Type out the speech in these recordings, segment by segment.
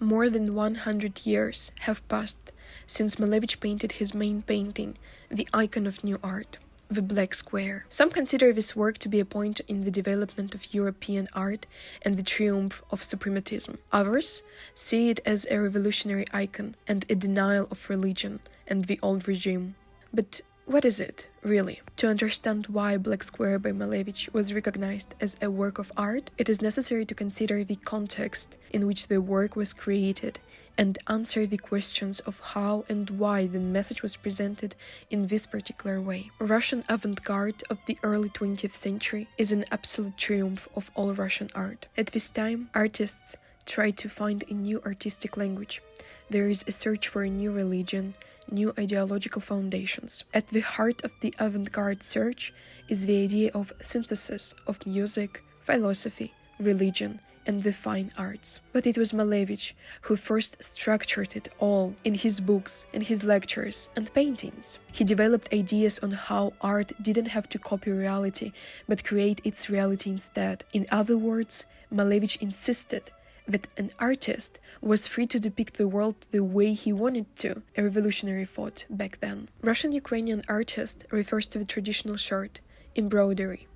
More than 100 years have passed since Malevich painted his main painting, the icon of new art, the Black Square. Some consider this work to be a point in the development of European art and the triumph of Suprematism. Others see it as a revolutionary icon and a denial of religion and the old regime. But what is it, really? To understand why Black Square by Malevich was recognized as a work of art, it is necessary to consider the context in which the work was created and answer the questions of how and why the message was presented in this particular way. Russian avant-garde of the early 20th century is an absolute triumph of all Russian art. At this time, artists tried to find a new artistic language. There is a search for a new religion, new ideological foundations. At the heart of the avant-garde search is the idea of synthesis of music, philosophy, religion, and the fine arts. But it was Malevich who first structured it all in his books, in his lectures and paintings. He developed ideas on how art didn't have to copy reality, but create its reality instead. In other words, Malevich insisted that an artist was free to depict the world the way he wanted to, a revolutionary thought back then. Russian-Ukrainian artist refers to the traditional shirt, embroidery,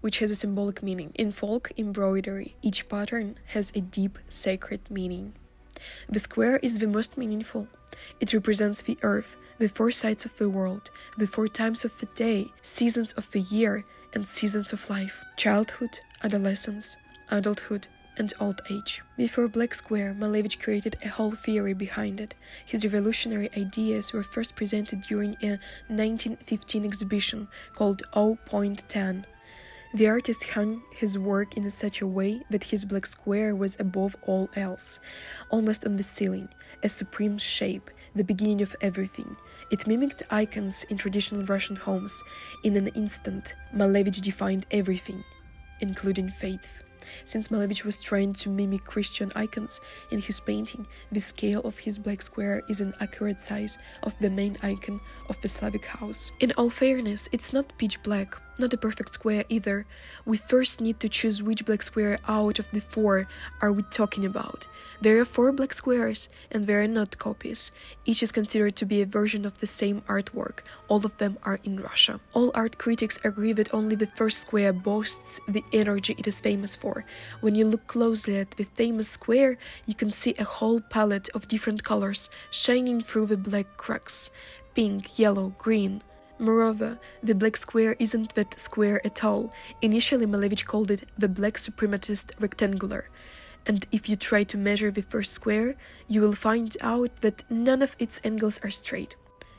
which has a symbolic meaning. In folk embroidery, each pattern has a deep, sacred meaning. The square is the most meaningful. It represents the earth, the four sides of the world, the four times of the day, seasons of the year, and seasons of life: childhood, adolescence, adulthood, and old age. Before Black Square, Malevich created a whole theory behind it. His revolutionary ideas were first presented during a 1915 exhibition called O.10. The artist hung his work in such a way that his Black Square was above all else, almost on the ceiling, a supreme shape, the beginning of everything. It mimicked icons in traditional Russian homes. In an instant, Malevich defined everything, including faith. Since Malevich was trying to mimic Christian icons in his painting, the scale of his Black Square is an accurate size of the main icon of the Slavic house. In all fairness, it's not pitch black, not a perfect square either. We first need to choose which Black Square out of the four are we talking about. There are 4 black squares, and they are not copies. Each is considered to be a version of the same artwork. All of them are in Russia. All art critics agree that only the first square boasts the energy it is famous for. When you look closely at the famous square, you can see a whole palette of different colors shining through the black cracks: pink, yellow, green. Moreover, the Black Square isn't that square at all. Initially, Malevich called it the Black Suprematist Rectangular. And if you try to measure the first square, you will find out that none of its angles are straight.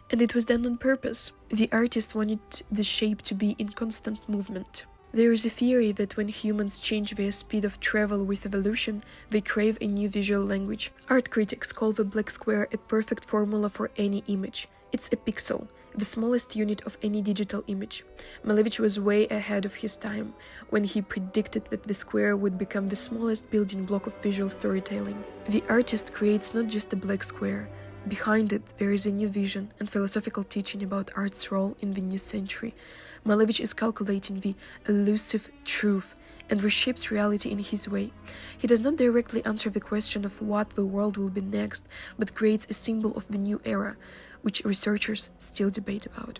And it was done on purpose. The artist wanted the shape to be in constant movement. There is a theory that when humans change their speed of travel with evolution, they crave a new visual language. Art critics call the Black Square a perfect formula for any image. It's a pixel, the smallest unit of any digital image. Malevich was way ahead of his time when he predicted that the square would become the smallest building block of visual storytelling. The artist creates not just a black square. Behind it, there is a new vision and philosophical teaching about art's role in the new century. Malevich is calculating the elusive truth and reshapes reality in his way. He does not directly answer the question of what the world will be next, but creates a symbol of the new era, which researchers still debate about.